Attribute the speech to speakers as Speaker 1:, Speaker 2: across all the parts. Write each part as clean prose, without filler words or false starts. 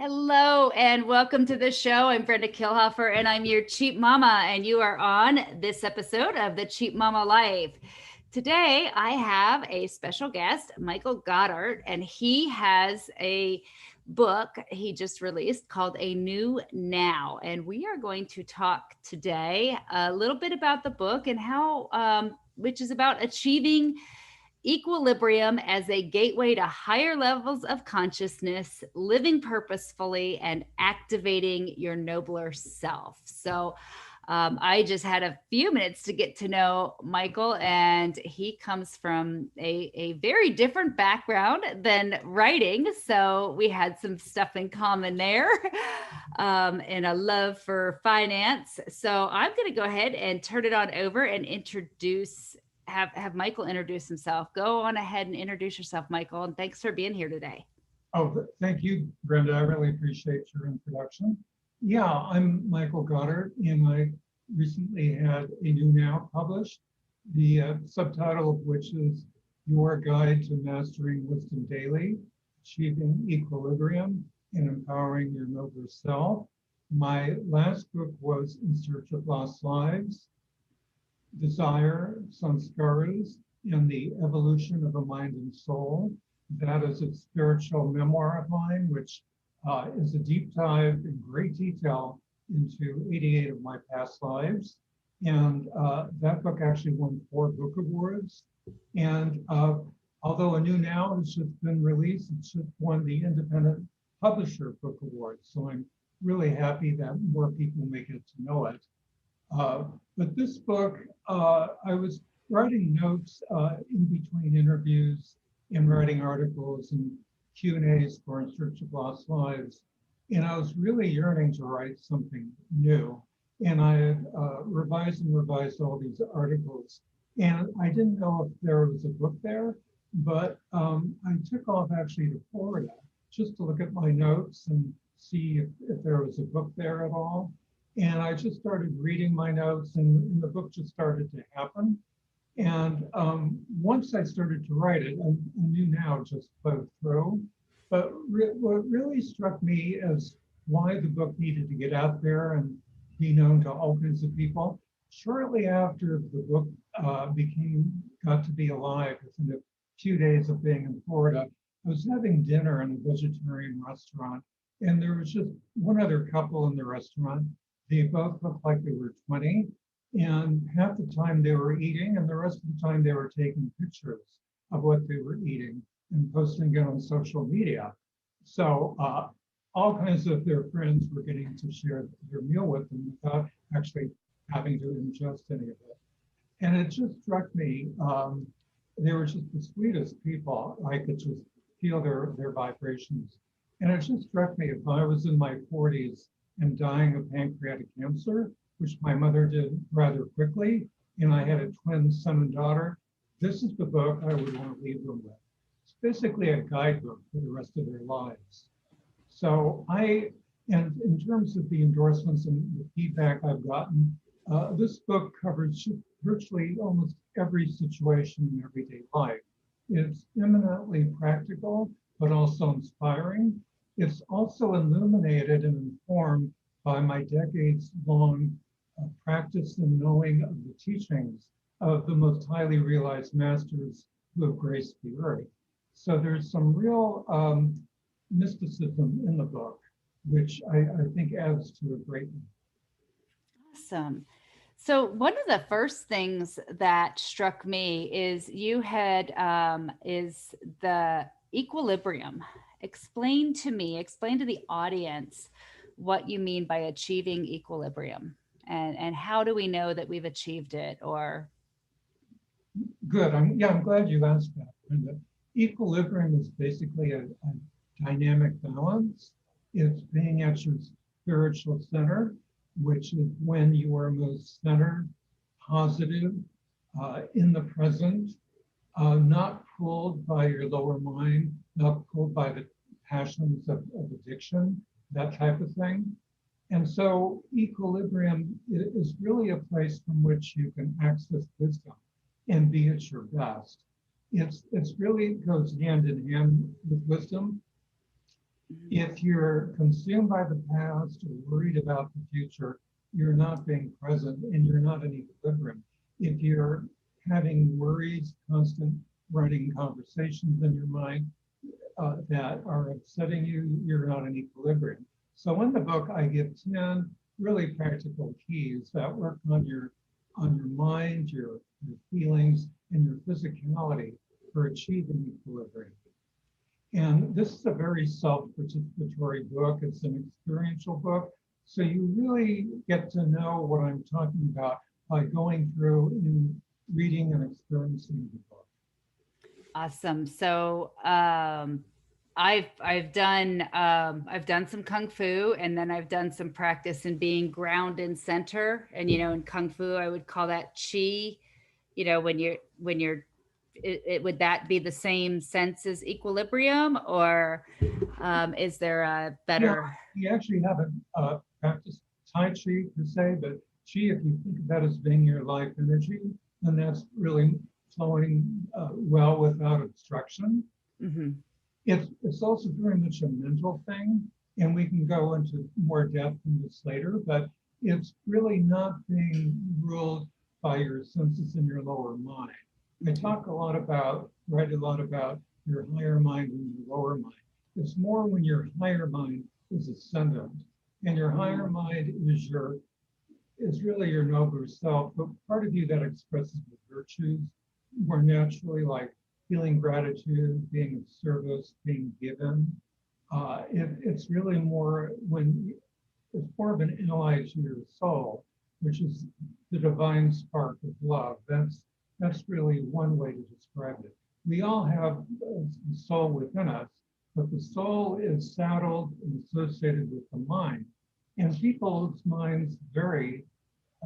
Speaker 1: Hello and welcome to the show. I'm Brenda Kilhofer and I'm your Cheap Mama, and you are on this episode of the Cheap Mama Life. Today, I have a special guest, Michael Goddart, and he has a book he just released called A New Now. And we are going to talk today a little bit about the book and which is about achieving equilibrium as a gateway to higher levels of consciousness, living purposefully, and activating your nobler self. I just had a few minutes to get to know Michael, and he comes from a very different background than writing. So we had some stuff in common there, and a love for finance. So I'm going to go ahead and turn it on over and have Michael introduce himself. Go on ahead and introduce yourself, Michael, and thanks for being here today.
Speaker 2: Oh, thank you, Brenda. I really appreciate your introduction. Yeah, I'm Michael Goddard, and I recently had A New Now published, the subtitle of which is Your Guide to Mastering Wisdom Daily, Achieving Equilibrium and Empowering Your Nobler Self. My last book was In Search of Lost Lives, Desire, Sanskaras, and the Evolution of a Mind and Soul. That is a spiritual memoir of mine, which is a deep dive in great detail into 88 of my past lives. And that book actually won 4 book awards. And although A New Now has just been released, it's just won the Independent Publisher Book Award. So I'm really happy that more people may get to know it. But this book, I was writing notes in between interviews and writing articles and Q&As for In Search of Lost Lives. And I was really yearning to write something new. And I had revised and revised all these articles. And I didn't know if there was a book there, but I took off actually to Florida just to look at my notes and see if there was a book there at all. And I just started reading my notes, and the book just started to happen. And once I started to write it, I knew now just flowed through. But what really struck me as why the book needed to get out there and be known to all kinds of people. Shortly after the book got to be alive, within a few days of being in Florida, I was having dinner in a vegetarian restaurant, and there was just one other couple in the restaurant. They both looked like they were 20, and half the time they were eating, and the rest of the time they were taking pictures of what they were eating and posting it on social media. So all kinds of their friends were getting to share their meal with them without actually having to ingest any of it. And it just struck me, they were just the sweetest people. I could just feel their vibrations. And it just struck me, if I was in my 40s and dying of pancreatic cancer, which my mother did rather quickly, and I had a twin son and daughter, this is the book I would want to leave them with. It's basically a guidebook for the rest of their lives. So and in terms of the endorsements and the feedback I've gotten, this book covers virtually almost every situation in everyday life. It's eminently practical, but also inspiring. It's also illuminated and informed by my decades-long practice and knowing of the teachings of the most highly realized masters who have graced the earth. So there's some real mysticism in the book, which I think adds to it greatly.
Speaker 1: Awesome. So one of the first things that struck me is is the equilibrium. Explain to the audience what you mean by achieving equilibrium, and how do we know that we've achieved it? Or
Speaker 2: Good. I'm glad you asked that. And the equilibrium is basically a dynamic balance. It's being at your spiritual center, which is when you are most centered, positive, in the present, not pulled by your lower mind, not pulled by the passions of addiction, that type of thing. And so equilibrium is really a place from which you can access wisdom and be at your best. It's really goes hand in hand with wisdom. If you're consumed by the past or worried about the future, you're not being present and you're not in equilibrium. If you're having worries, constant running conversations in your mind that are upsetting you, you're not in equilibrium. So in the book, I give 10 really practical keys that work on your mind, your feelings, and your physicality for achieving equilibrium. And this is a very self-participatory book. It's an experiential book. So you really get to know what I'm talking about by going through and reading and experiencing the book.
Speaker 1: Awesome. So I've done some kung fu, and then I've done some practice in being ground and center. And in kung fu, I would call that chi. When you're would that be the same sense as equilibrium, or is there a
Speaker 2: Yeah,
Speaker 1: better?
Speaker 2: we actually haven't practiced Tai Chi per se, but Chi, if you think of that as being your life energy, then that's really flowing well without obstruction.
Speaker 1: Mhm.
Speaker 2: It's also very much a mental thing, and we can go into more depth in this later, but it's really not being ruled by your senses in your lower mind. I talk a lot about, write a lot about your higher mind and your lower mind. It's more when your higher mind is ascendant, and your higher mind is really your nobler self, but part of you that expresses the virtues more naturally, like feeling gratitude, being of service, being given. It's really more when it's more of an ally to your soul, which is the divine spark of love. That's really one way to describe it. We all have the soul within us, but the soul is saddled and associated with the mind. And people's minds vary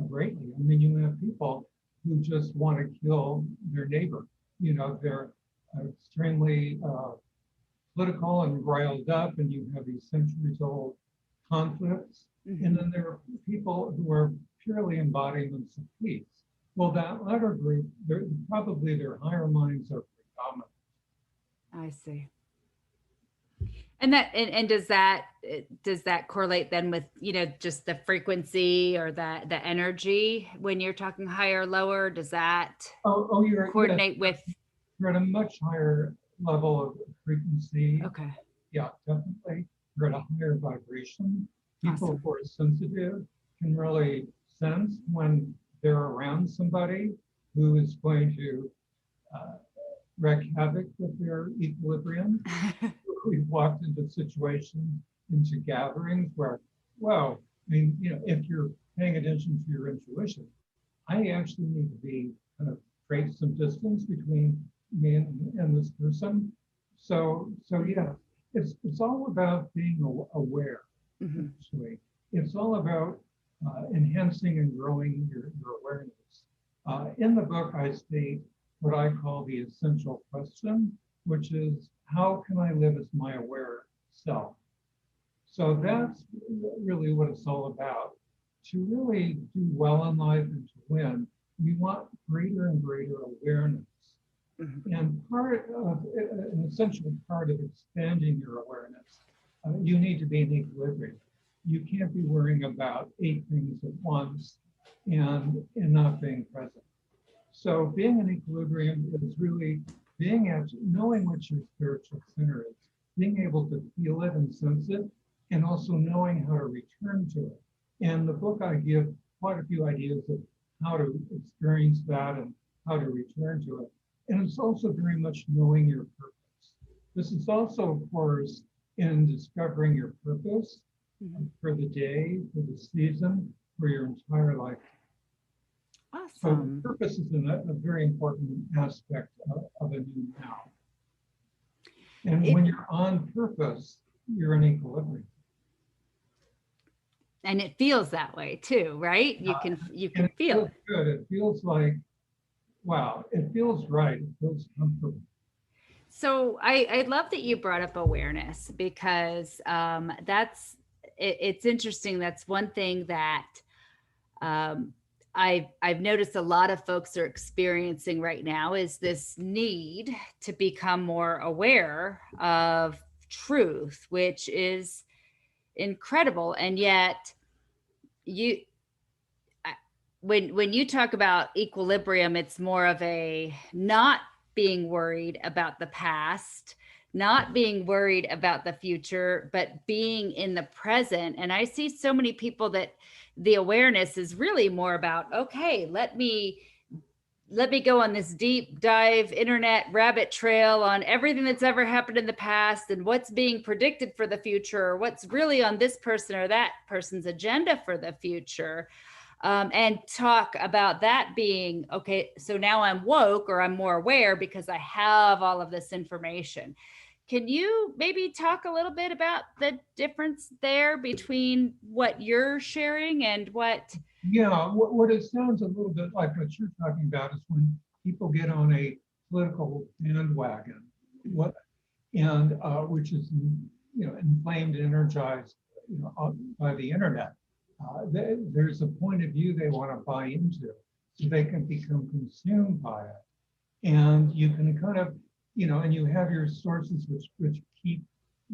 Speaker 2: greatly. I mean, you have people who just want to kill their neighbor. They're extremely political and riled up, and you have these centuries-old conflicts. And then there are people who are purely embodiments of peace. Well, that latter group, probably their higher minds are predominant.
Speaker 1: I see. And does that correlate then with just the frequency or the energy when you're talking higher or lower? Does that
Speaker 2: Oh, yes,
Speaker 1: coordinate with?
Speaker 2: you're at a much higher level of frequency.
Speaker 1: Okay,
Speaker 2: Yeah, definitely. You're at a higher vibration. People
Speaker 1: awesome.
Speaker 2: who are sensitive can really sense when they're around somebody who is going to uh, wreak havoc with their equilibrium. We've walked into situations, into gatherings where, well, I mean, if you're paying attention to your intuition, I actually need to be kind of create some distance between me and this person. So yeah, it's all about being aware.
Speaker 1: Mhm.
Speaker 2: Actually, it's all about enhancing and growing your awareness. In the book, I state what I call the essential question, which is how can I live as my aware self? So that's really what it's all about. To really do well in life and to win, we want greater and greater awareness.
Speaker 1: Mhm.
Speaker 2: And an essential part of expanding your awareness, you need to be in equilibrium. You can't be worrying about 8 things at once and not being present. So being in equilibrium is really knowing what your spiritual center is, being able to feel it and sense it, and also knowing how to return to it. And the book, I give quite a few ideas of how to experience that and how to return to it. And it's also very much knowing your purpose. This is also, of course, in discovering your purpose
Speaker 1: Mhm.
Speaker 2: for the day, for the season, for your entire life. So
Speaker 1: Awesome.
Speaker 2: purpose is a very important aspect of a new now. And when
Speaker 1: It
Speaker 2: you're on purpose, you're in equilibrium.
Speaker 1: and it feels that way too, right? You can
Speaker 2: And it
Speaker 1: feel
Speaker 2: feels
Speaker 1: it.
Speaker 2: good. It feels like, wow, it feels right. It feels comfortable.
Speaker 1: So I love that you brought up awareness, because it's interesting. That's one thing that um, I've noticed a lot of folks are experiencing right now, is this need to become more aware of truth, which is incredible. And yet you, when you talk about equilibrium, it's more of a not being worried about the past, not being worried about the future, but being in the present. And I see so many people that the awareness is really more about, okay, let me go on this deep dive internet rabbit trail on everything that's ever happened in the past and what's being predicted for the future, or what's really on this person or that person's agenda for the future. And talk about that being, okay, so now I'm woke, or I'm more aware because I have all of this information. Can you maybe talk a little bit about the difference there between what you're sharing and what?
Speaker 2: Yeah, what it sounds a little bit like what you're talking about is when people get on a political bandwagon, what and which is inflamed and energized by the internet. There's a point of view they want to buy into, so they can become consumed by it, and you can kind of and you have your sources which keep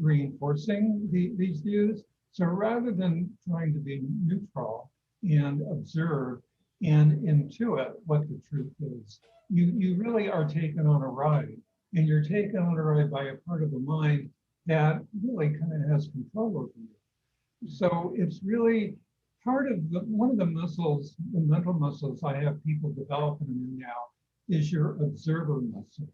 Speaker 2: reinforcing these views. So rather than trying to be neutral and observe and intuit what the truth is, you really are taken on a ride, and you're taken on a ride by a part of the mind that really kind of has control over you. So it's really part of one of the muscles, the mental muscles I have people developing now, is your observer muscle.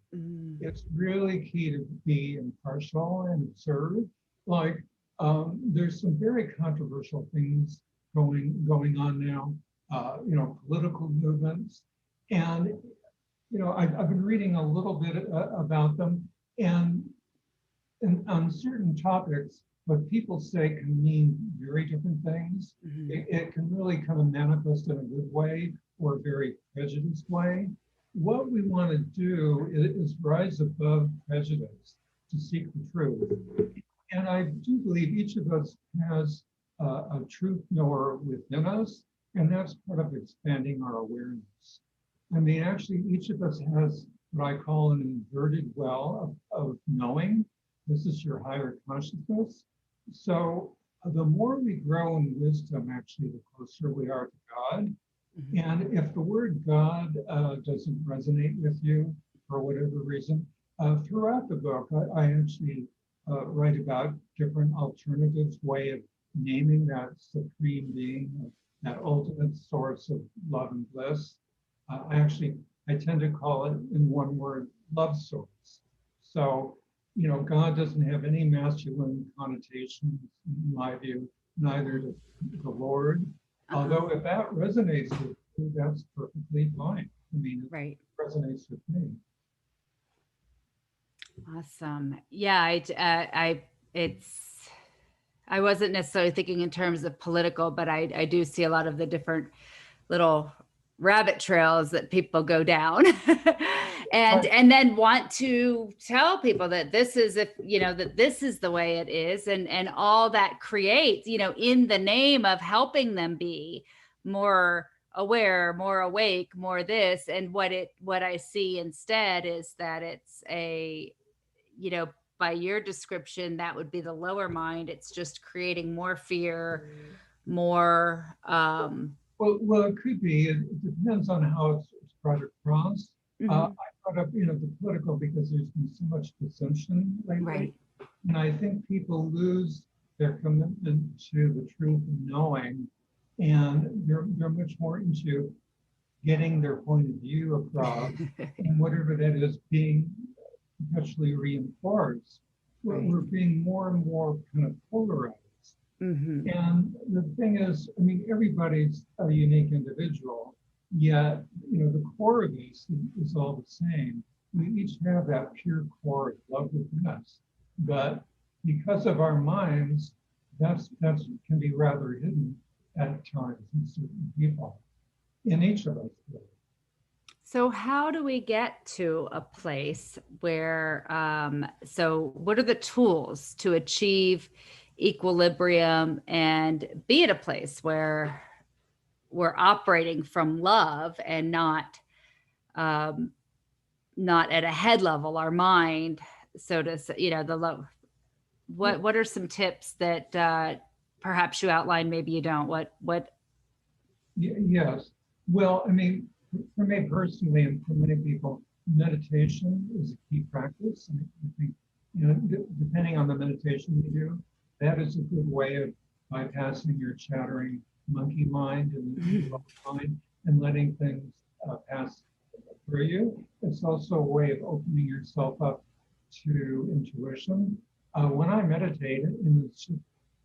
Speaker 2: It's really key to be impartial and observe. Like there's some very controversial things going on now, political movements, and I've been reading a little bit about them, and on certain topics, what people say can mean very different things. It can really kind of manifest in a good way or a very prejudiced way. What we want to do is rise above prejudice to seek the truth. And I do believe each of us has a truth knower within us, and that's part of expanding our awareness. I mean, actually, each of us has what I call an inverted well of knowing. This is your higher consciousness. So the more we grow in wisdom, actually, the closer we are to God. And if the word God doesn't resonate with you for whatever reason, throughout the book, I actually write about different alternatives, way of naming that supreme being, that ultimate source of love and bliss. I tend to call it, in one word, love source. So, God doesn't have any masculine connotations, in my view, neither does the Lord. Although if that resonates with you, that's perfectly fine. I mean, it resonates with me.
Speaker 1: Awesome. Yeah, I wasn't necessarily thinking in terms of political, but I do see a lot of the different little rabbit trails that people go down and then want to tell people that this is that this is the way it is, and all that creates, in the name of helping them be more aware, more awake, more this. And what I see instead is that it's by your description, that would be the lower mind. It's just creating more fear, more
Speaker 2: Well, it could be. It depends on how it's brought across. I brought up, the political because there's been so much dissension lately.
Speaker 1: Right.
Speaker 2: And I think people lose their commitment to the truth and knowing, and they're much more into getting their point of view across, and whatever that is being perpetually reinforced. We're being more and more kind of polarized. And the thing is, I mean, everybody's a unique individual, yet, the core of this is all the same. We each have that pure core of love within us. But because of our minds, that's can be rather hidden at times in certain people, in each of us.
Speaker 1: So how do we get to a place where, so what are the tools to achieve equilibrium and be at a place where we're operating from love and not at a head level, our mind, so to say, the love. What are some tips that perhaps you outline, maybe you don't? What
Speaker 2: Yes. Well, I mean, for me personally, and for many people, meditation is a key practice. And I think, depending on the meditation you do, that is a good way of bypassing your chattering monkey mind and your mind and letting things pass through you. It's also a way of opening yourself up to intuition. When I meditate, and it's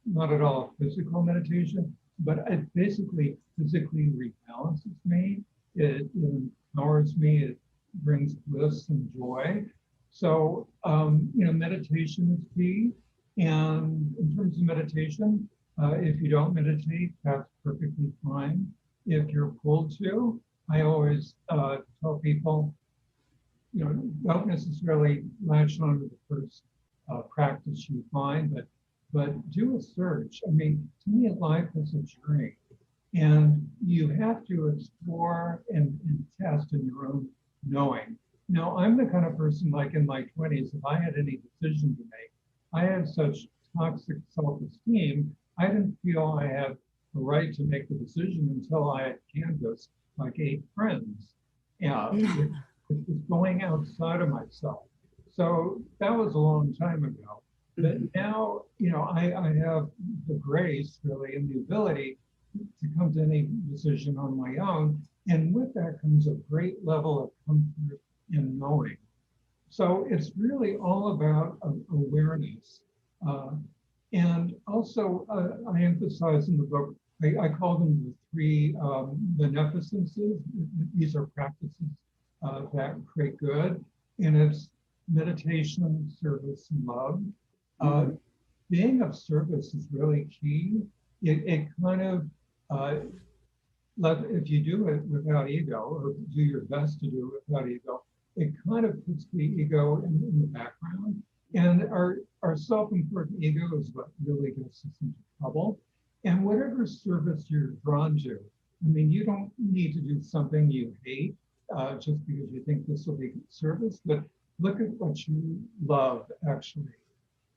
Speaker 2: not at all physical meditation, but it basically physically rebalances me. It empowers me. It brings bliss and joy. So, meditation is key. And in terms of meditation, if you don't meditate, that's perfectly fine. If you're pulled to, I always tell people, don't necessarily latch on to the first practice you find, but do a search. I mean, to me, life is a journey, and you have to explore and test in your own knowing. Now, I'm the kind of person, like in my 20s, if I had any decision to make, I had such toxic self-esteem, I didn't feel I had the right to make the decision until I had canvassed like 8 friends. Yeah, which was going outside of myself. So that was a long time ago. But now, I have the grace really and the ability to come to any decision on my own. And with that comes a great level of comfort in knowing. So it's really all about awareness. And also, I emphasize in the book, I call them the 3 beneficences. These are practices that create good. And it's meditation, service, and love. Being of service is really key. It kind of, if you do it without ego, or do your best to do it without ego, it kind of puts the ego in the background. And our self-important ego is what really gets us into trouble. And whatever service you're drawn to, I mean, you don't need to do something you hate just because you think this will be service, but look at what you love, actually.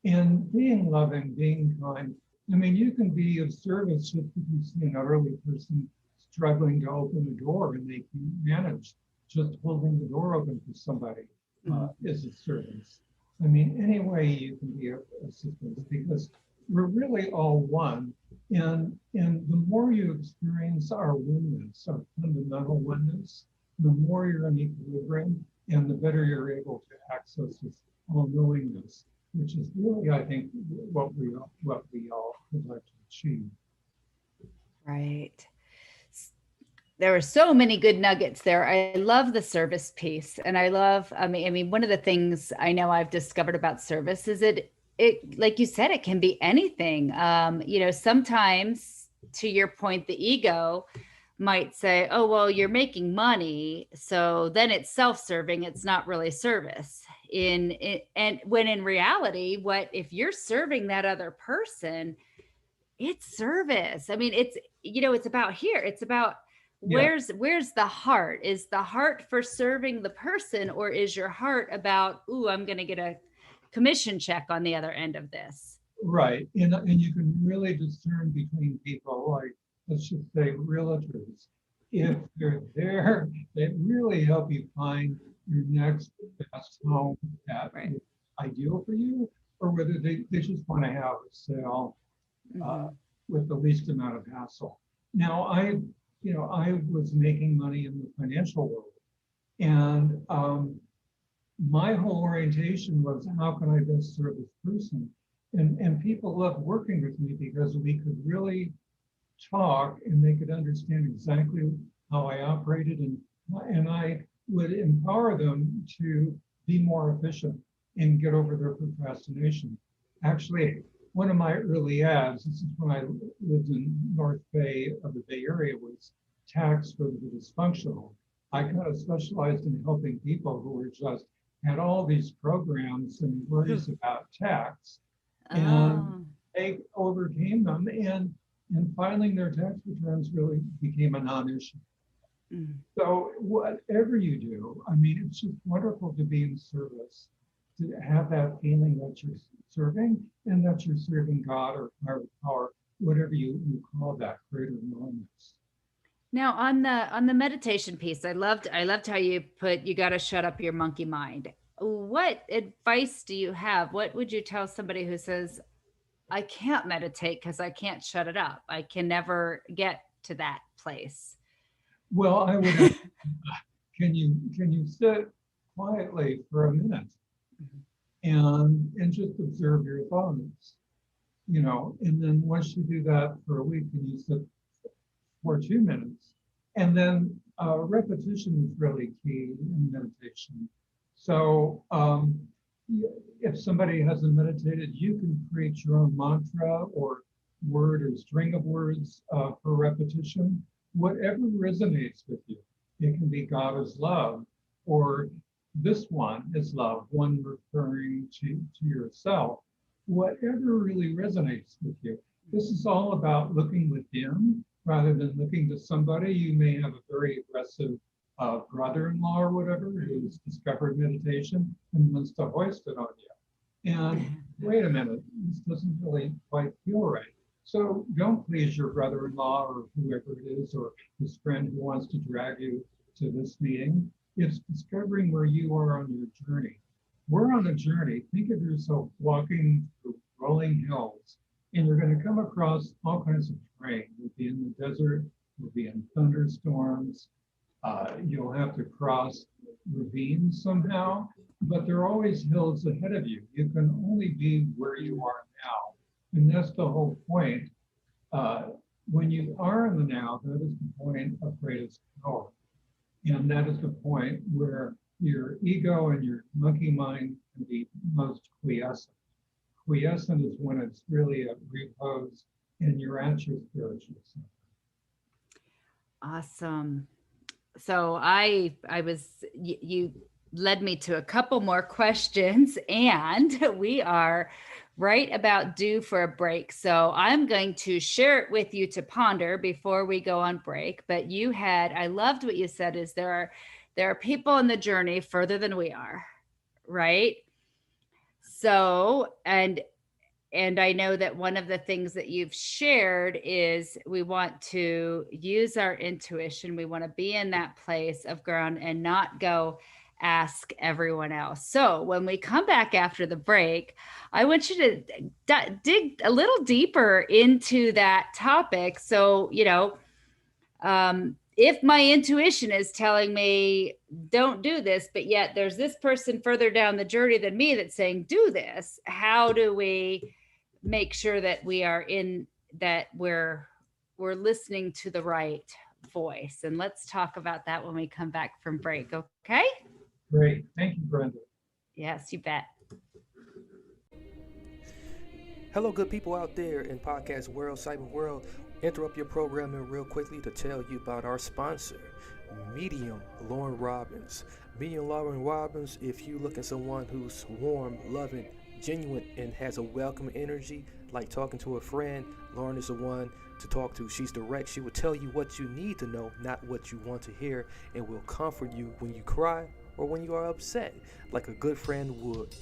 Speaker 2: And being loving, being kind, I mean, you can be of service just if you see an elderly person struggling to open a door and they can manage. Just holding the door open for somebody is a service. I mean, any way you can be of assistance, because we're really all one. And the more you experience our oneness, our fundamental oneness, the more you're in equilibrium and the better you're able to access this all-knowingness, which is really, I think, what we all would like to achieve.
Speaker 1: Right. There were so many good nuggets there. I love the service piece. And I mean, one of the things I know I've discovered about service is it, like you said, it can be anything. Sometimes, to your point, the ego might say, oh, well, you're making money, so then it's self-serving, it's not really service. And when in reality, what if you're serving that other person, it's service. I mean, it's about here. It's about where's the heart? Is the heart for serving the person, or is your heart about, ooh, I'm going to get a commission check on the other end of this?
Speaker 2: Right. And you can really discern between people, like, let's just say realtors. If they're there, they really help you find your next best home that is ideal for you, or whether they just want to have a sale with the least amount of hassle. Now, I was making money in the financial world, and my whole orientation was, how can I best serve this person? And people loved working with me because we could really talk and they could understand exactly how I operated, and I would empower them to be more efficient and get over their procrastination. Actually, one of my early ads, this is when I lived in North Bay of the Bay Area, was tax for the dysfunctional. I kind of specialized in helping people who were just had all these programs and worries about tax, and they overcame them, and filing their tax returns really became a non-issue. So whatever you do, I mean, it's just wonderful to be in service to have that feeling that you're serving and that you're serving God or higher power, whatever you call that, greater knowingness.
Speaker 1: Now on the meditation piece, I loved how you put you got to shut up your monkey mind. What advice do you have? What would you tell somebody who says, I can't meditate because I can't shut it up. I can never get to that place.
Speaker 2: Well, I would ask, can you sit quietly for a minute and just observe your thoughts, and then once you do that for a week, and you sit for 2 minutes, and then repetition is really key in meditation. So if somebody hasn't meditated, you can create your own mantra or word or string of words for repetition, whatever resonates with you. It can be God is love, or this one is love, one referring to yourself, whatever really resonates with you. This is all about looking within rather than looking to somebody. You may have a very aggressive brother-in-law or whatever who's discovered meditation and wants to hoist it on you. And wait a minute, this doesn't really quite feel right. So don't please your brother-in-law or whoever it is, or this friend who wants to drag you to this meeting. It's discovering where you are on your journey. We're on a journey. Think of yourself walking through rolling hills, and you're going to come across all kinds of terrain. You'll be in the desert, you'll be in thunderstorms, you'll have to cross ravines somehow, but there are always hills ahead of you. You can only be where you are now. And that's the whole point. When you are in the now, that is the point of greatest power. And that is the point where your ego and your monkey mind can be most quiescent. Quiescent is when it's really at repose and you're at your spiritual center.
Speaker 1: Awesome. So you led me to a couple more questions, and we are right about due for a break. So I'm going to share it with you to ponder before we go on break. But I loved what you said, is there are people in the journey further than we are, right? So, and I know that one of the things that you've shared is we want to use our intuition. We want to be in that place of ground and not go ask everyone else. So when we come back after the break, I want you to dig a little deeper into that topic. So, if my intuition is telling me don't do this, but yet there's this person further down the journey than me that's saying do this, how do we make sure that we're listening to the right voice? And let's talk about that when we come back from break. Okay?
Speaker 2: Great. Thank you, Brenda.
Speaker 1: Yes, you bet.
Speaker 3: Hello, good people out there in podcast world, cyber world. Interrupt your programming real quickly to tell you about our sponsor, Medium Lauren Robbins. Medium Lauren Robbins, if you look at someone who's warm, loving, genuine, and has a welcome energy, like talking to a friend, Lauren is the one to talk to. She's direct. She will tell you what you need to know, not what you want to hear, and will comfort you when you cry or when you are upset, like a good friend would.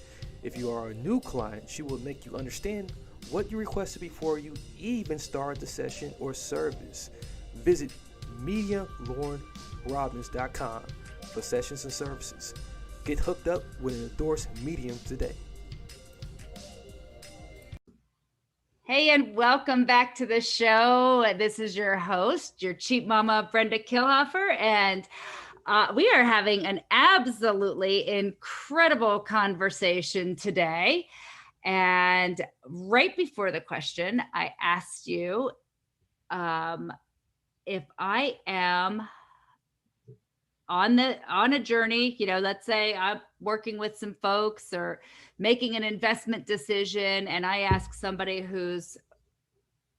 Speaker 3: If you are a new client, she will make you understand what you requested before you even start the session or service. Visit MediumLaurenRobbins.com for sessions and services. Get hooked up with an endorsed medium today.
Speaker 1: Hey, and welcome back to the show. This is your host, your cheap mama, Brenda Kilhofer, and we are having an absolutely incredible conversation today. And right before the question, I asked you if I am on a journey, let's say I'm working with some folks or making an investment decision, and I ask somebody who's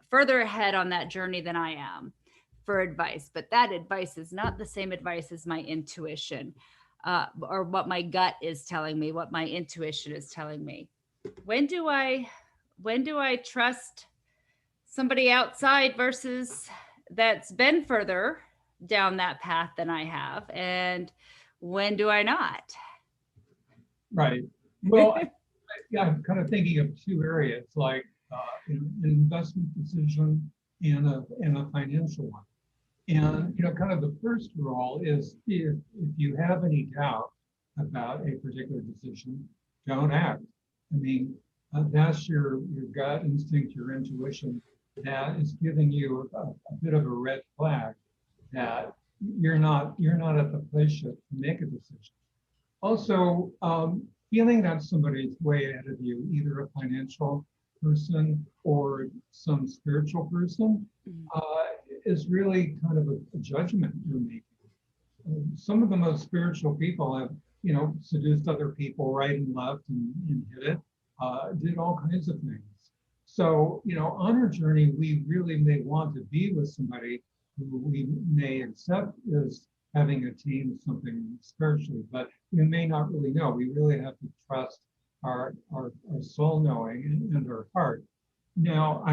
Speaker 1: further ahead on that journey than I am for advice, but that advice is not the same advice as my intuition, or what my gut is telling me, what my intuition is telling me. When do I trust somebody outside versus that's been further down that path than I have, and when do I not?
Speaker 2: Right. Well, yeah, I'm kind of thinking of two areas, like an investment decision and a financial one. And kind of the first rule is if you have any doubt about a particular decision, don't act. I mean, that's your gut instinct, your intuition that is giving you a bit of a red flag that you're not at the place yet to make a decision. Also, feeling that somebody's way ahead of you, either a financial person or some spiritual person, is really kind of a judgment you're making. Some of the most spiritual people have, seduced other people right and left and hit it, did all kinds of things. So, on our journey, we really may want to be with somebody who we may accept as having attained something spiritually, but we may not really know. We really have to trust our soul knowing and our heart. Now,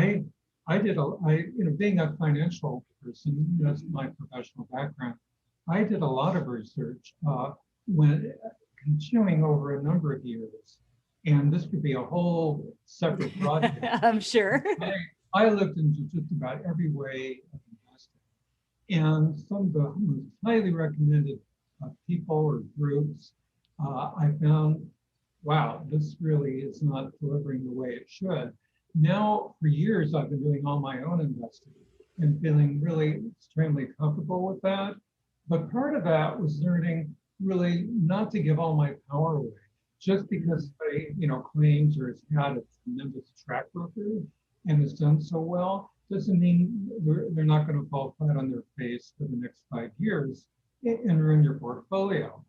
Speaker 2: being a financial person, that's my professional background. I did a lot of research when continuing over a number of years, and this could be a whole separate project.
Speaker 1: I'm sure.
Speaker 2: I looked into just about every way of investing, and some of the most highly recommended people or groups, I found, wow, this really is not delivering the way it should. Now, for years, I've been doing all my own investing and feeling really extremely comfortable with that. But part of that was learning really not to give all my power away. Just because somebody, claims or has had a tremendous track record and has done so well, doesn't mean they're not going to fall flat on their face for the next 5 years and ruin your portfolio.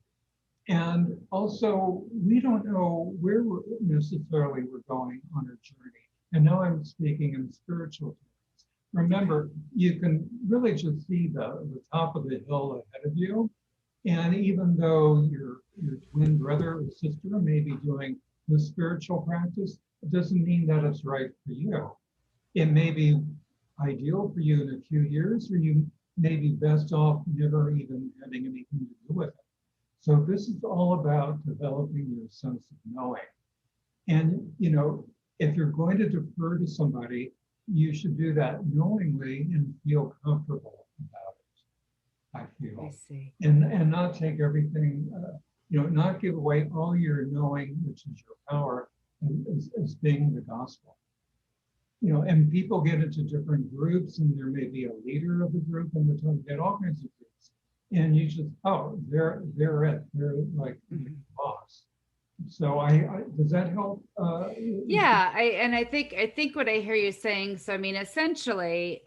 Speaker 2: And also, we don't know where necessarily we're going on our journey. And now I'm speaking in spiritual terms. Remember, you can really just see the top of the hill ahead of you. And even though your twin brother or sister may be doing the spiritual practice, it doesn't mean that it's right for you. It may be ideal for you in a few years, or you may be best off never even having anything to do with it. So this is all about developing your sense of knowing. And, if you're going to defer to somebody, you should do that knowingly and feel comfortable about it, I feel.
Speaker 1: I see.
Speaker 2: And not take everything, not give away all your knowing, which is your power, as being the gospel. And people get into different groups, and there may be a leader of the group, and we're talking about all kinds of groups. And you just, they're it. They're like the boss. So does that help?
Speaker 1: Yeah, I think what I hear you saying. So I mean, essentially,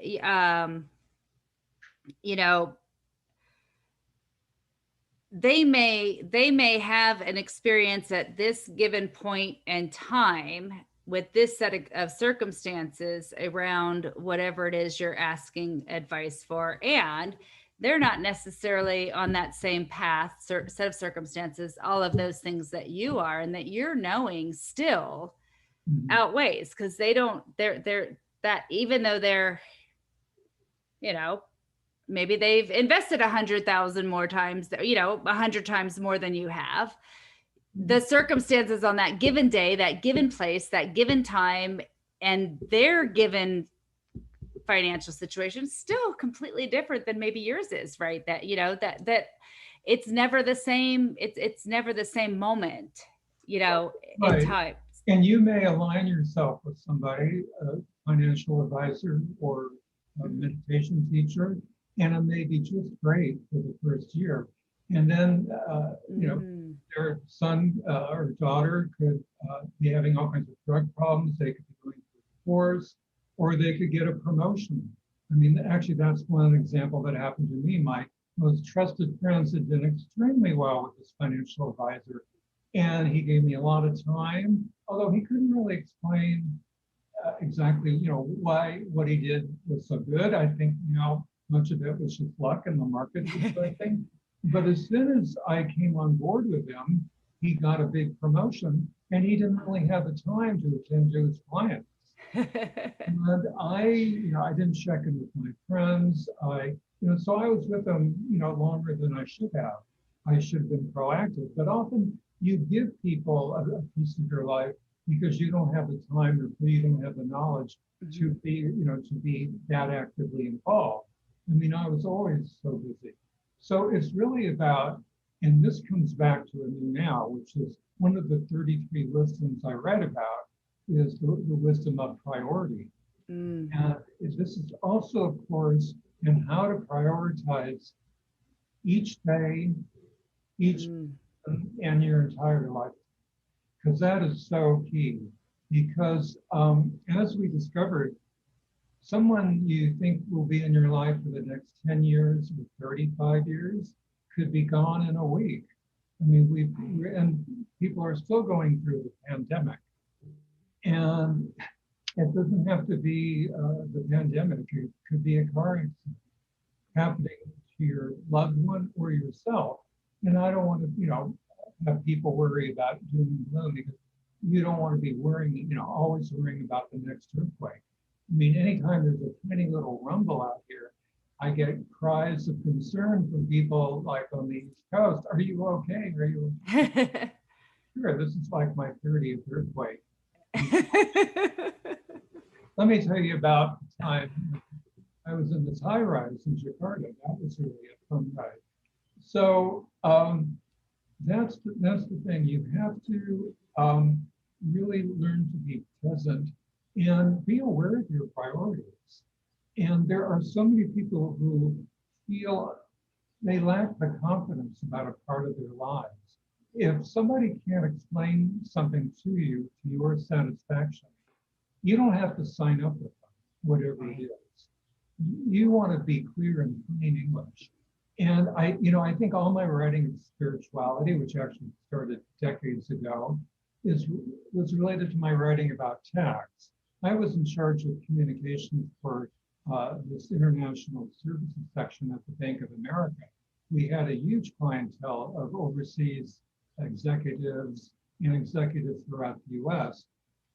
Speaker 1: they may have an experience at this given point in time with this set of circumstances around whatever it is you're asking advice for, and they're not necessarily on that same path, set of circumstances, all of those things that you are, and that you're knowing still outweighs, because they're that, even though they're, maybe they've invested 100,000 more times, 100 times more than you have. The circumstances on that given day, that given place, that given time, and their given financial situation still completely different than maybe yours is, right? That that it's never the same. It's never the same moment,
Speaker 2: Right.
Speaker 1: in time.
Speaker 2: And you may align yourself with somebody, a financial advisor or a meditation teacher, and it may be just great for the first year. And then, their son or daughter could be having all kinds of drug problems. They could be going through divorce, or they could get a promotion. I mean, actually, that's one example that happened to me. My most trusted friends had done extremely well with this financial advisor, and he gave me a lot of time, although he couldn't really explain exactly, why what he did was so good. I think, much of it was just luck and the market was good thing. But as soon as I came on board with him, he got a big promotion, and he didn't really have the time to attend to his clients. And I didn't check in with my friends. So I was with them, longer than I should have. I should have been proactive. But often you give people a piece of your life because you don't have the time or you don't have the knowledge to be, to be that actively involved. I mean, I was always so busy. So it's really about, and this comes back to a new now, which is one of the 33 wisdoms I read about is the wisdom of priority.
Speaker 1: Mm.
Speaker 2: And this is also, of course, in how to prioritize each day, each and your entire life, because that is so key. Because as we discovered, someone you think will be in your life for the next 10 years or 35 years could be gone in a week. I mean, and people are still going through the pandemic. And it doesn't have to be the pandemic. It could be a car accident happening to your loved one or yourself. And I don't want to, have people worry about doom and gloom, because you don't want to be worrying, always worrying about the next earthquake. I mean, anytime there's a tiny little rumble out here, I get cries of concern from people like on the East Coast. Are you okay? Are you okay? Sure, this is like my 30th earthquake. Let me tell you about the time I was in this high rise in Jakarta. That was really a fun ride. So that's the thing. You have to really learn to be present and be aware of your priorities. And there are so many people who feel they lack the confidence about a part of their lives. If somebody can't explain something to you to your satisfaction, you don't have to sign up with them, whatever it is. You want to be clear in plain English. And I think all my writing of spirituality, which actually started decades ago, was related to my writing about tax. I was in charge of communications for this international services section at the Bank of America. We had a huge clientele of overseas executives and executives throughout the US.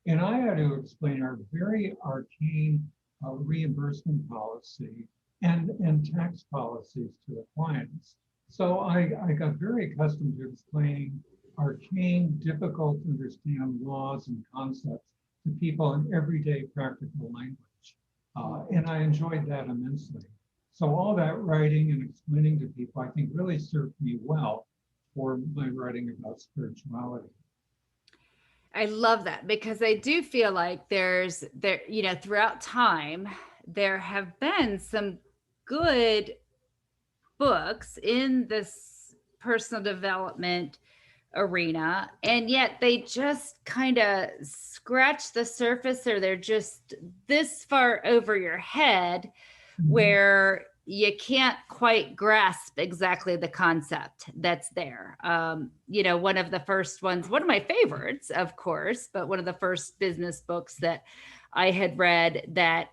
Speaker 2: And I had to explain our very arcane reimbursement policy and tax policies to the clients. So I got very accustomed to explaining arcane, difficult to understand laws and concepts to people in everyday practical language. And I enjoyed that immensely. So all that writing and explaining to people, I think, really served me well for my writing about spirituality.
Speaker 1: I love that, because I do feel like throughout time, there have been some good books in this personal development arena, and yet they just kind of scratch the surface, or they're just this far over your head where you can't quite grasp exactly the concept that's there. One of the first ones, one of my favorites, of course, but one of the first business books that I had read that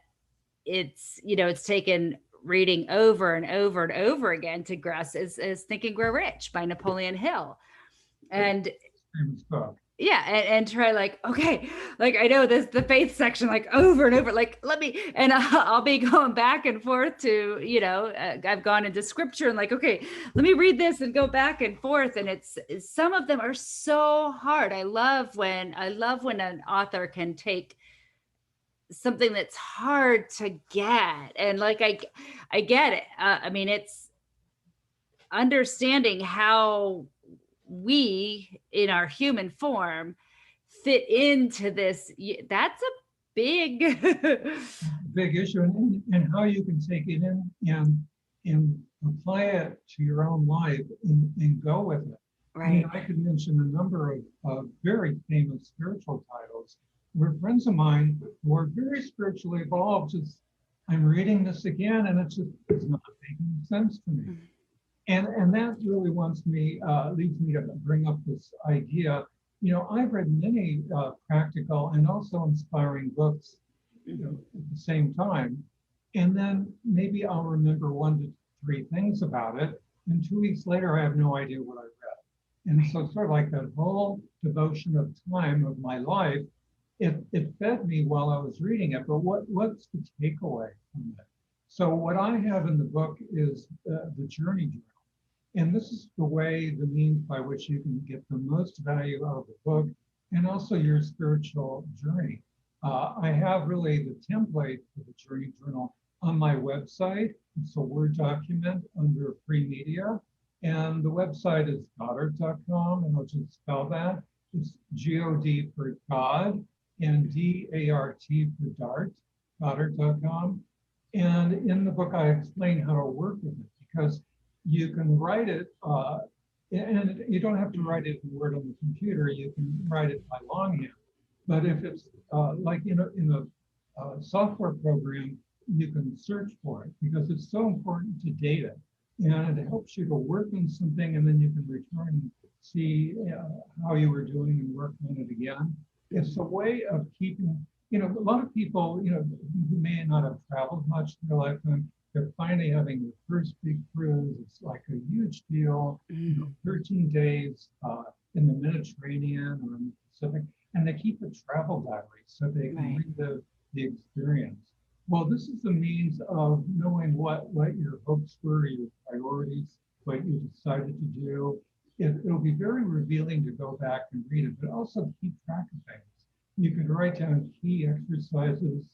Speaker 1: it's taken reading over and over and over again to grasp is Think and Grow Rich by Napoleon Hill. And yeah, and try okay, I know the faith section over and over, let me, and I'll be going back and forth to I've gone into scripture and okay, let me read this and go back and forth, and it's some of them are so hard. I love when an author can take something that's hard to get, and I get it. I mean, it's understanding how we in our human form fit into this. That's a big
Speaker 2: issue, and how you can take it in and apply it to your own life and go with it.
Speaker 1: Right.
Speaker 2: I mean, I could mention a number of very famous spiritual titles where friends of mine who are very spiritually evolved, I'm reading this again and it's not making sense to me. And that really leads me to bring up this idea. I've read many practical and also inspiring books at the same time. And then maybe I'll remember 1 to 3 things about it. And 2 weeks later, I have no idea what I read. And so it's sort of like that whole devotion of time of my life, it fed me while I was reading it. But what's the takeaway from it? So what I have in the book is the journey journal. And this is the means by which you can get the most value out of the book and also your spiritual journey. I have really the template for the journey journal on my website. It's a Word document under free media. And the website is Goddart.com, and I'll just spell that. It's G-O-D for God and D-A-R-T for Dart, Goddart.com. And in the book, I explain how to work with it because you can write it, and you don't have to write it in Word on the computer. You can write it by longhand. But if it's like in a software program, you can search for it because it's so important to data. And it helps you to work on something, and then you can return and see how you were doing and work on it again. It's a way of keeping, a lot of people, who may not have traveled much in their lifetime, they're finally having their first big cruise. It's like a huge deal, 13 days in the Mediterranean or in the Pacific, and they keep a travel diary so they can relive the experience. Well, this is the means of knowing what your hopes were, your priorities, what you decided to do. It'll be very revealing to go back and read it, but also keep track of things. You can write down key exercises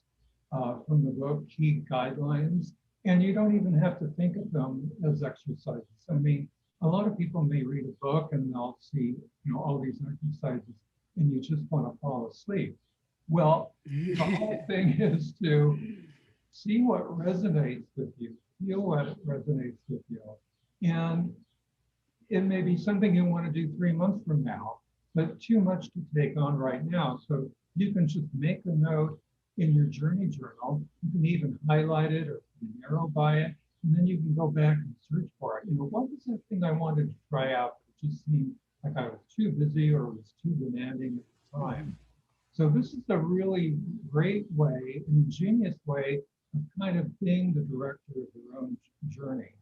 Speaker 2: from the book, key guidelines, and you don't even have to think of them as exercises. I mean, a lot of people may read a book and they'll see, all these exercises, and you just want to fall asleep. Well, the whole thing is to see what resonates with you, feel what resonates with you. And it may be something you want to do 3 months from now, but too much to take on right now. So you can just make a note in your journey journal. You can even highlight it or put an arrow by it, and then you can go back and search for it. What was that thing I wanted to try out? It just seemed like I was too busy or was too demanding at the time. So this is a really great way, an ingenious way of kind of being the director of your own journey.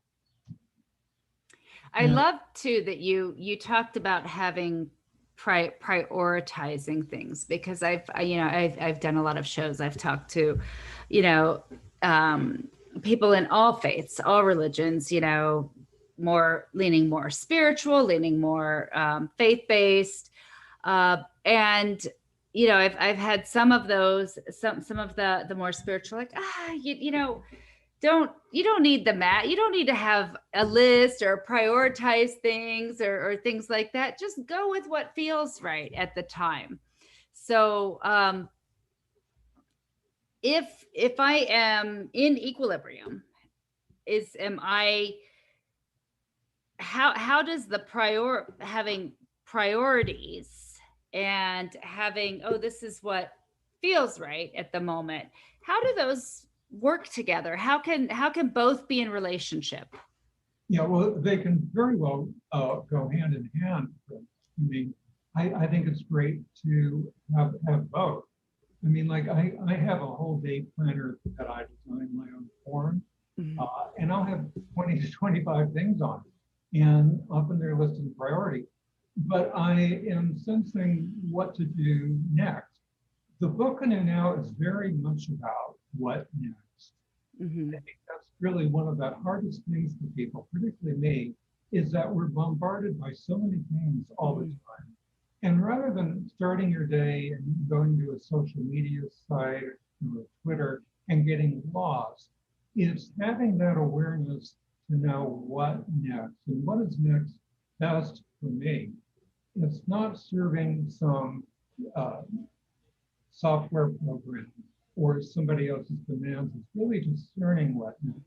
Speaker 1: I love too that you talked about having prioritizing things, because I've done a lot of shows. I've talked to, people in all faiths, all religions, leaning more spiritual, leaning more faith-based, and I've had some of those, some of the more spiritual, like you don't need the mat. You don't need to have a list or prioritize things or things like that. Just go with what feels right at the time. So if I am in equilibrium, how does the having priorities and having, this is what feels right at the moment, how do those work together? How can both be in relationship?
Speaker 2: Yeah, well, they can very well go hand in hand. I mean, I think it's great to have both. I mean, like I have a whole day planner that I design my own form, and I'll have 20 to 25 things on it, and often they're listed in priority. But I am sensing what to do next. The book I know now is very much about what next. I think that's really one of the hardest things for people, particularly me, is that we're bombarded by so many things all the time. And rather than starting your day and going to a social media site or Twitter and getting lost, it's having that awareness to know what next and what is next best for me. It's not serving some software program or somebody else's demands. It's really discerning what next.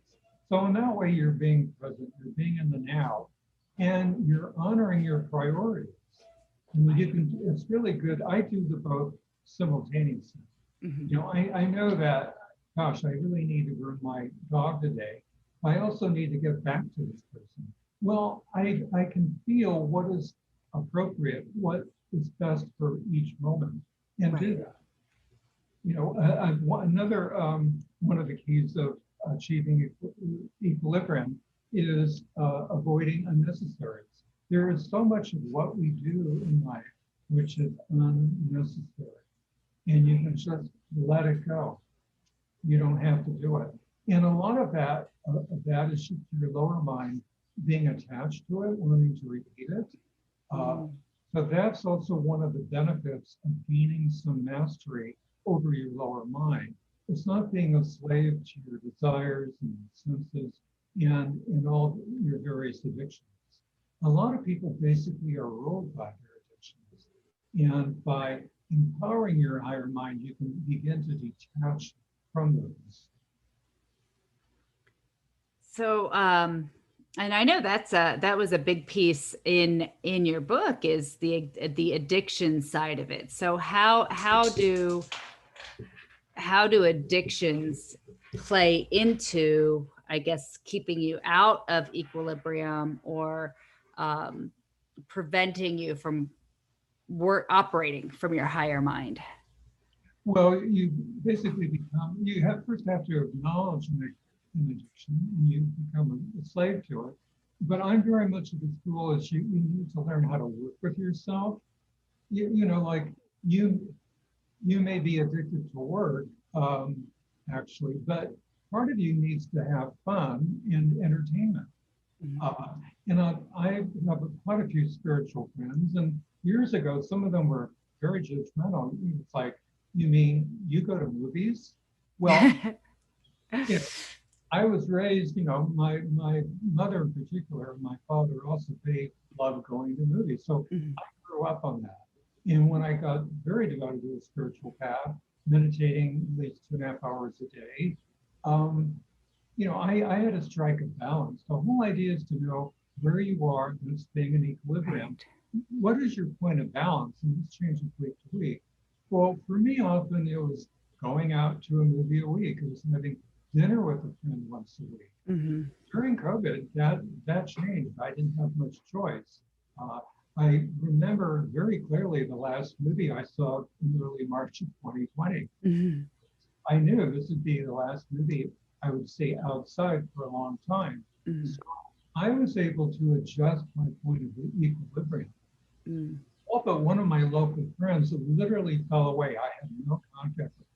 Speaker 2: So in that way, you're being present, you're being in the now, and you're honoring your priorities. And it's really good. I do the both simultaneously. I know that, gosh, I really need to groom my dog today. I also need to get back to this person. Well, I can feel what is appropriate, what is best for each moment, and do that. Another one of the keys of achieving equilibrium is avoiding unnecessaries. There is so much of what we do in life which is unnecessary, and you can just let it go. You don't have to do it. And a lot of that is just your lower mind being attached to it, wanting to repeat it. So that's also one of the benefits of gaining some mastery over your lower mind. It's not being a slave to your desires and senses and all your various addictions. A lot of people basically are ruled by their addictions. And by empowering your higher mind, you can begin to detach from those.
Speaker 1: So, and I know that was a big piece in your book, is the addiction side of it. So how do addictions play into, I guess, keeping you out of equilibrium, or preventing you from operating from your higher mind?
Speaker 2: Well, you basically first have to acknowledge an addiction, and you become a slave to it. But I'm very much of the school as you need to learn how to work with yourself. Like you may be addicted to work, actually, but part of you needs to have fun and entertainment. And I have quite a few spiritual friends, and years ago, some of them were very judgmental. It's like, you mean you go to movies? Well, I was raised, my mother in particular, my father also, they loved going to movies. So I grew up on that. And when I got very devoted to a spiritual path, meditating at least 2.5 hours a day, I had to strike a balance. The whole idea is to know where you are, this thing in equilibrium. Right. What is your point of balance? And this changes week to week. Well, for me, often it was going out to a movie a week. It was having dinner with a friend once a week. Mm-hmm. During COVID, that changed. I didn't have much choice. I remember very clearly the last movie I saw in early March of 2020. Mm-hmm. I knew this would be the last movie I would stay outside for a long time. Mm-hmm. So I was able to adjust my point of equilibrium. Mm-hmm. All but one of my local friends literally fell away. I had no contact with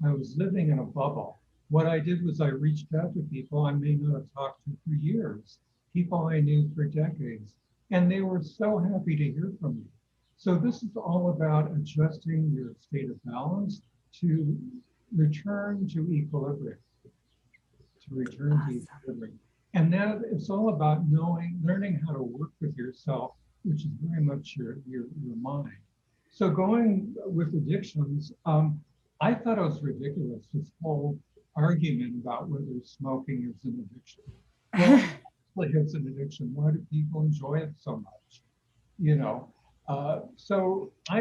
Speaker 2: them. I was living in a bubble. What I did was I reached out to people I may not have talked to for years, people I knew for decades, and they were so happy to hear from me. So this is all about adjusting your state of balance to return to equilibrium. And that it's all about learning how to work with yourself, which is very much your mind. So going with addictions, I thought it was ridiculous, this whole argument about whether smoking is an addiction. Well, it's an addiction. Why do people enjoy it so much? So I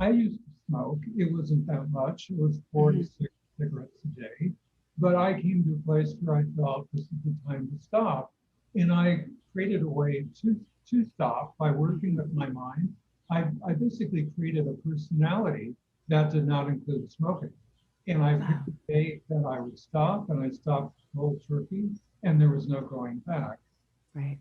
Speaker 2: used to smoke. It wasn't that much. It was 4 to 6 cigarettes a day. But I came to a place where I felt this is the time to stop. And I created a way to stop by working with my mind. I basically created a personality that did not include smoking. And I picked a day that I would stop, and I stopped cold turkey, and there was no going back.
Speaker 1: Right.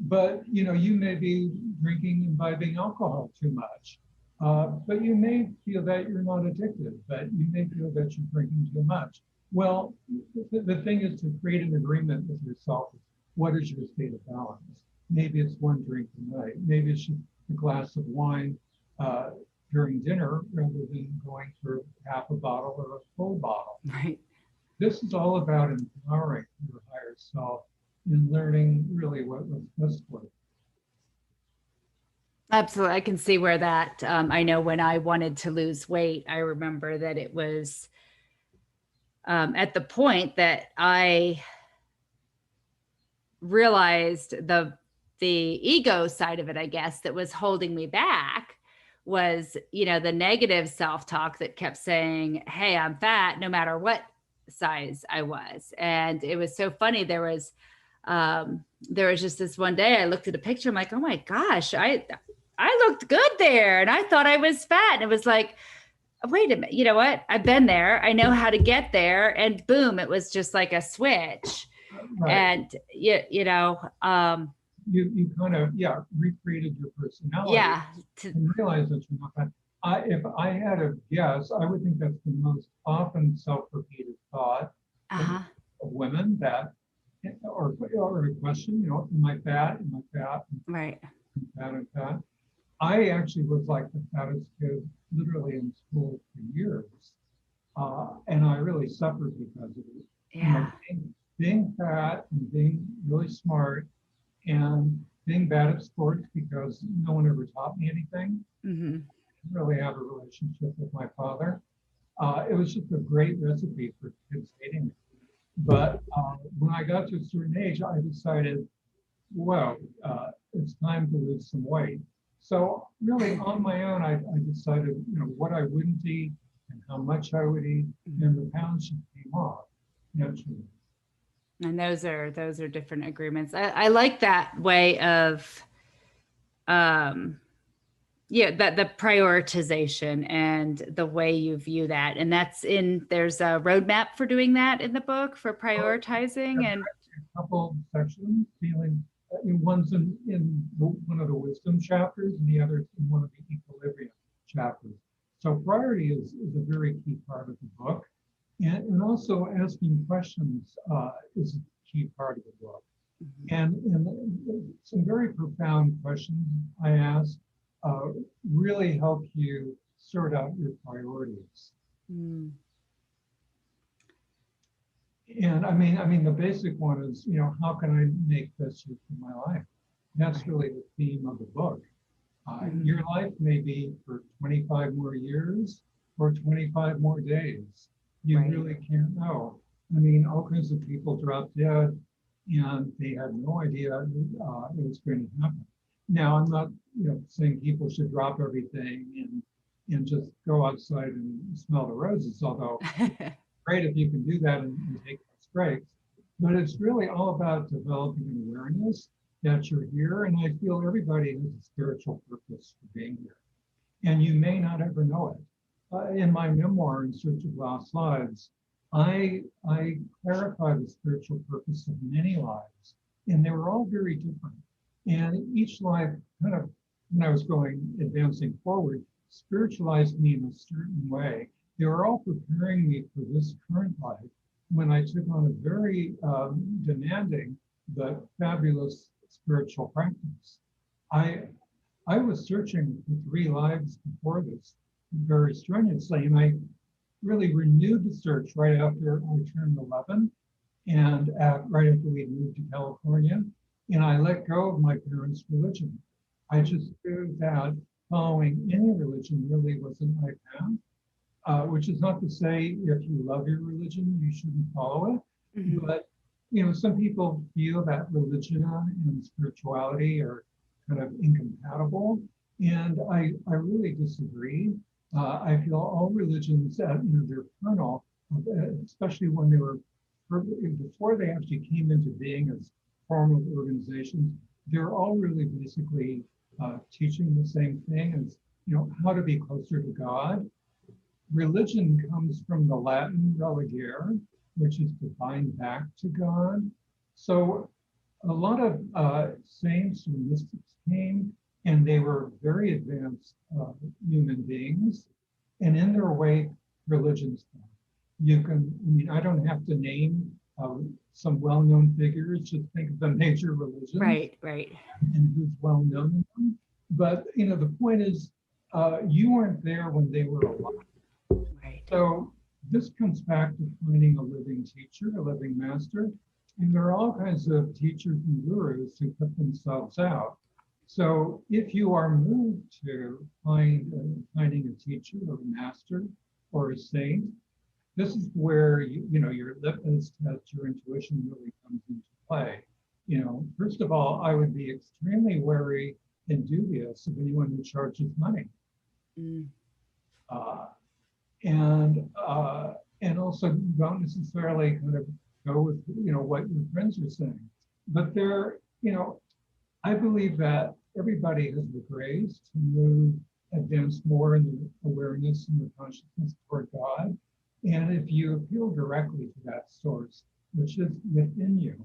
Speaker 2: But you may be drinking and imbibing alcohol too much, but you may feel that you're not addicted, but you may feel that you're drinking too much. Well, the thing is to create an agreement with yourself. What is your state of balance? Maybe it's one drink a night. Maybe it's just a glass of wine during dinner rather than going for half a bottle or a full bottle.
Speaker 1: Right.
Speaker 2: This is all about empowering your higher self and learning really what was best for you.
Speaker 1: Absolutely. I can see where that, I know when I wanted to lose weight, I remember that it was at the point that I realized the ego side of it, I guess, that was holding me back was, the negative self-talk that kept saying, hey, I'm fat, no matter what size I was. And it was so funny. There was just this one day I looked at a picture. I'm like, oh my gosh, I looked good there. And I thought I was fat. And it was like, wait a minute, you know what? I've been there. I know how to get there. And boom, it was just like a switch. Right. And you
Speaker 2: kind of, recreated your personality.
Speaker 1: Yeah.
Speaker 2: And realized that you're not fat. If I had a guess, I would think that's the most often self-repeated thought of women, that or a question, am I fat? Am I fat?
Speaker 1: Right.
Speaker 2: Fat and fat. I actually was like the fattest kid literally in school for years. And I really suffered because of it.
Speaker 1: Yeah.
Speaker 2: Being fat and being really smart and being bad at sports because no one ever taught me anything.
Speaker 1: Mm-hmm.
Speaker 2: I didn't really have a relationship with my father. It was just a great recipe for kids hating me. But when I got to a certain age, I decided, well, it's time to lose some weight. So really on my own, I decided, what I wouldn't eat and how much I would eat, and the pounds just came off naturally.
Speaker 1: And those are different agreements. I like that way of um yeah, that the prioritization and the way you view that. And there's a roadmap for doing that in the book for
Speaker 2: Oh,
Speaker 1: prioritizing. And
Speaker 2: a couple sections dealing, one's in one of the wisdom chapters and the other in one of the equilibrium chapters. So priority is a very key part of the book. And also asking questions is a key part of the book. And some very profound questions I ask really help you sort out your priorities.
Speaker 1: mm,
Speaker 2: And I mean, the basic one is, how can I make best use of my life? That's really the theme of the book. Your life may be for 25 more years or 25 more days. You
Speaker 1: Right.
Speaker 2: really can't know. I mean, all kinds of people drop dead and they had no idea it was going to happen. Now, I'm not, saying people should drop everything and just go outside and smell the roses, although great if you can do that and take those breaks. But it's really all about developing an awareness that you're here. And I feel everybody has a spiritual purpose for being here. And you may not ever know it. In my memoir, In Search of Lost Lives, I clarify the spiritual purpose of many lives, and they were all very different. And each life kind of, when I was advancing forward, spiritualized me in a certain way. They were all preparing me for this current life when I took on a very demanding but fabulous spiritual practice. I I was searching for 3 lives before this very strenuously, and I really renewed the search right after I turned 11 and right after we moved to California. And I let go of my parents' religion. I just knew that following any religion really wasn't my path, which is not to say if you love your religion, you shouldn't follow it.
Speaker 1: Mhm.
Speaker 2: But, some people feel that religion and spirituality are kind of incompatible. And I really disagree. I feel all religions, they're kernel, especially when they were, before they actually came into being as formal organizations, they're all really basically teaching the same thing as, how to be closer to God. Religion comes from the Latin religare, which is to bind back to God. So a lot of saints and mystics came, and they were very advanced human beings. And in their way, religions come. I don't have to name some well-known figures, just think of the major religions
Speaker 1: Right, right.
Speaker 2: and who's well known in them. But, the point is, you weren't there when they were alive.
Speaker 1: Right.
Speaker 2: So this comes back to finding a living teacher, a living master. And there are all kinds of teachers and gurus who put themselves out. So if you are moved to finding a teacher or a master or a saint, this is where your litmus test, your intuition really comes into play. First of all, I would be extremely wary and dubious of anyone who charges money.
Speaker 1: Mm.
Speaker 2: Uh, and also don't necessarily kind of go with what your friends are saying. But I believe that everybody has the grace to move, advance more in the awareness and the consciousness toward God. And if you appeal directly to that source, which is within you,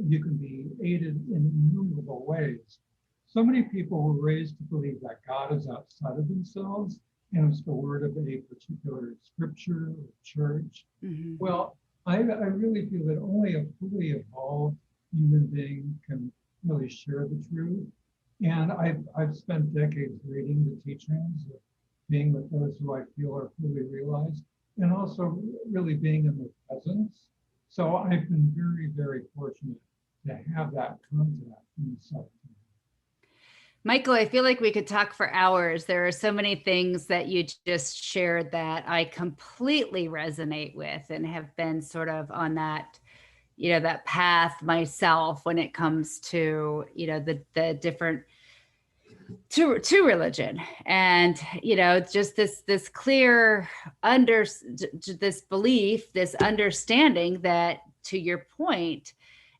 Speaker 2: you can be aided in innumerable ways. So many people were raised to believe that God is outside of themselves and it's the word of a particular scripture or church.
Speaker 1: Mhm.
Speaker 2: Well, I really feel that only a fully evolved human being can really share the truth. And I've spent decades reading the teachings of being with those who I feel are fully realized, and also really being in their presence. So I've been very, very fortunate to have that contact in the self.
Speaker 1: Michael, I feel like we could talk for hours. There are so many things that you just shared that I completely resonate with and have been sort of on that, that path myself when it comes to, the different to religion. And just this clear this belief, this understanding that, to your point,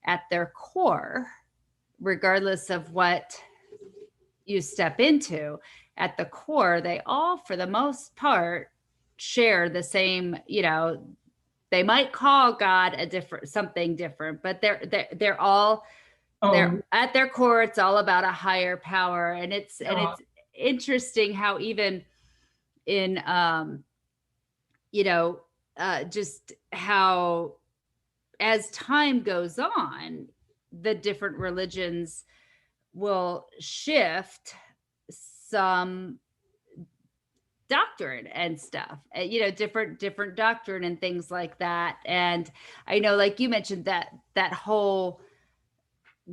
Speaker 1: at their core, regardless of what you step into, at the core, they all, for the most part, share the same, they might call God a different, something different, but they're all,
Speaker 2: Oh,
Speaker 1: they're at their core, it's all about a higher power. And it's
Speaker 2: yeah.
Speaker 1: interesting how even in you know just how, as time goes on, the different religions will shift some doctrine and stuff, different doctrine and things like that. And I know, like you mentioned, that whole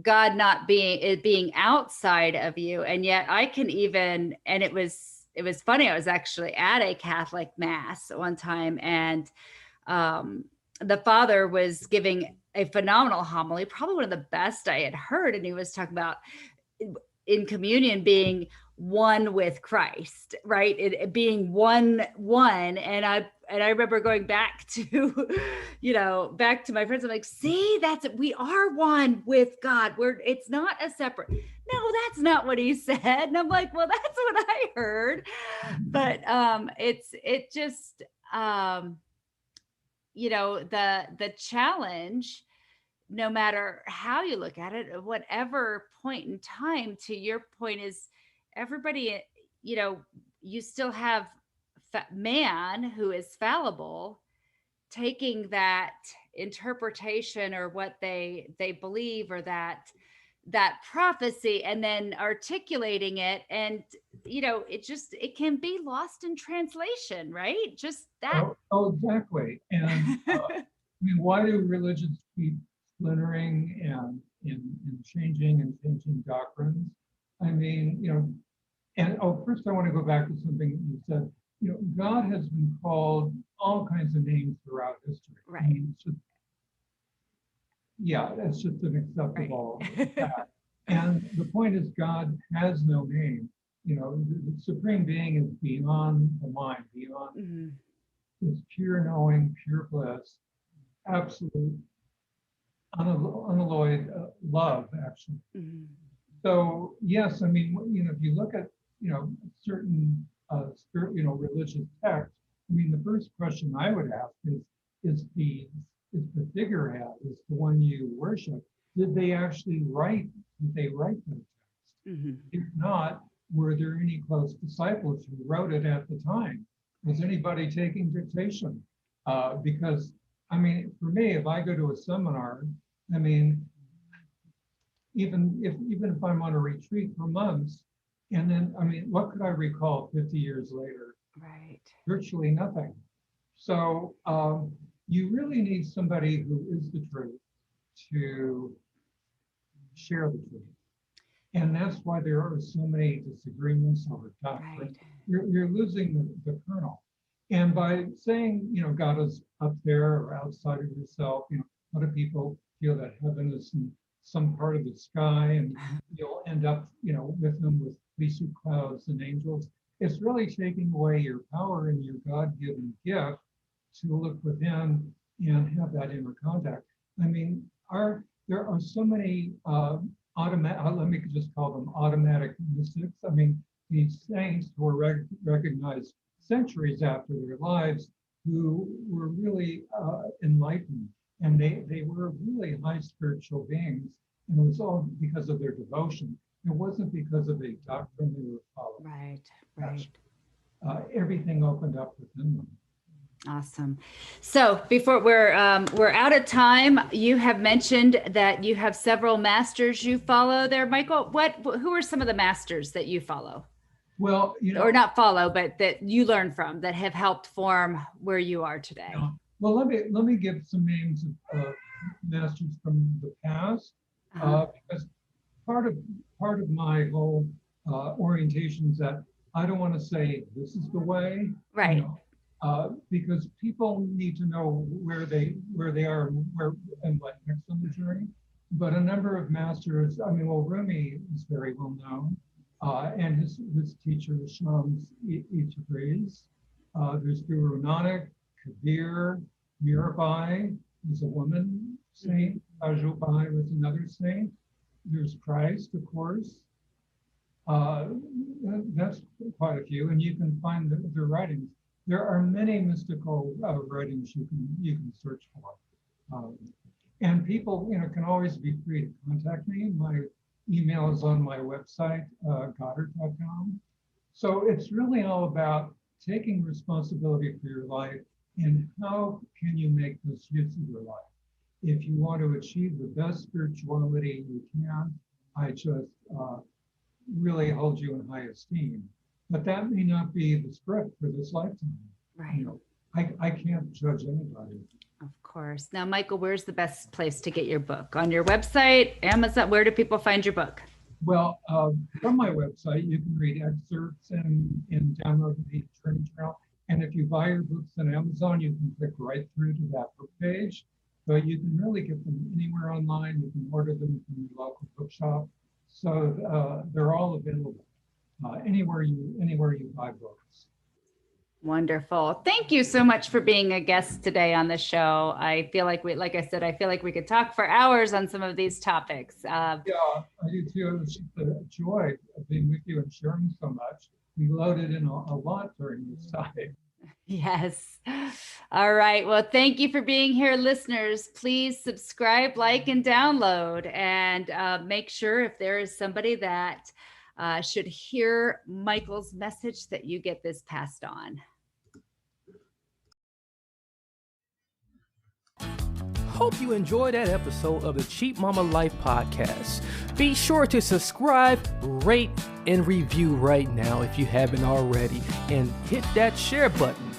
Speaker 1: God not being outside of you. And yet I can even, and it was funny, I was actually at a Catholic mass one time, and the father was giving a phenomenal homily, probably one of the best I had heard. And he was talking about in communion being one with Christ, right? It being one. And I remember going back to, back to my friends. I'm like, see, we are one with God. It's not a separate. No, that's not what he said. And I'm like, well, that's what I heard. But it just, the challenge, no matter how you look at it, at whatever point in time, to your point, is everybody, you still have man who is fallible, taking that interpretation or what they believe, or that prophecy, and then articulating it. And it can be lost in translation, right? Just that.
Speaker 2: Exactly. And I mean, why do religions keep splintering and changing doctrines? I mean, and first I want to go back to something you said. God has been called all kinds of names throughout history.
Speaker 1: Right.
Speaker 2: I mean, it's just an acceptable fact. And the point is, God has no name. The supreme being is beyond the mind, beyond this pure knowing, pure bliss, absolute, unalloyed love, actually. So yes, I mean, if you look at certain religious texts, I mean, the first question I would ask is the figurehead, is the one you worship, did they actually write? Did they write the text? If not, were there any close disciples who wrote it at the time? Was anybody taking dictation? Because I mean, for me, if I go to a seminar, I mean, even if I'm on a retreat for months, and then I mean, what could I recall 50 years later?
Speaker 1: Right.
Speaker 2: Virtually nothing. So you really need somebody who is the truth to share the truth. And that's why there are so many disagreements over doctrine.
Speaker 1: Right.
Speaker 2: You're losing the kernel. And by saying, God is up there or outside of yourself, a lot of people feel that heaven is in some part of the sky, and you'll end up, with them with fleecy clouds and angels. It's really taking away your power and your God-given gift to look within and have that inner contact. I mean, there are so many let me just call them automatic mystics. I mean, these saints who were recognized centuries after their lives, who were really enlightened, and they were really high spiritual beings, and it was all because of their devotion. It wasn't because of a doctrine they were following.
Speaker 1: Right.
Speaker 2: Everything opened up within them.
Speaker 1: Awesome. So before we're out of time, you have mentioned that you have several masters you follow there, Michael. Who are some of the masters that you follow?
Speaker 2: Well,
Speaker 1: or not follow, but that you learn from that have helped form where you are today?
Speaker 2: Well, let me give some names of masters from the past, because part of my whole orientation is that I don't want to say this is the way,
Speaker 1: right?
Speaker 2: Because people need to know where they are and what next on the journey. But a number of masters, Rumi is very well known, and his teacher Shams Itabriz. There's Guru Nanak, Kabir, Mirabai is a woman saint, Ajubai was another saint. There's Christ, of course. That's quite a few, and you can find their writings. There are many mystical writings you can search for, and people can always be free to contact me. My email is on my website, Goddart.com. So it's really all about taking responsibility for your life and how can you make this use of your life. If you want to achieve the best spirituality you can, I just really hold you in high esteem. But that may not be the script for this lifetime.
Speaker 1: Right.
Speaker 2: I can't judge anybody.
Speaker 1: Of course. Now, Michael, where's the best place to get your book? On your website, Amazon? Where do people find your book?
Speaker 2: Well, from my website, you can read excerpts and download the journey trail. And if you buy your books on Amazon, you can click right through to that book page. But you can really get them anywhere online. You can order them from your local bookshop. So they're all available anywhere you buy books.
Speaker 1: Wonderful. Thank you so much for being a guest today on the show. I feel like I feel like we could talk for hours on some of these topics.
Speaker 2: Yeah, I do too. It's just a joy of being with you and sharing so much. We loaded in a lot during this time.
Speaker 1: Yes. All right. Well, thank you for being here, listeners. Please subscribe, like, and download, and make sure if there is somebody that should hear Michael's message that you get this passed on.
Speaker 3: Hope you enjoyed that episode of the Cheap Mama Life podcast. Be sure to subscribe, rate, and review right now if you haven't already, and hit that share button.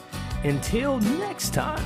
Speaker 3: Until next time.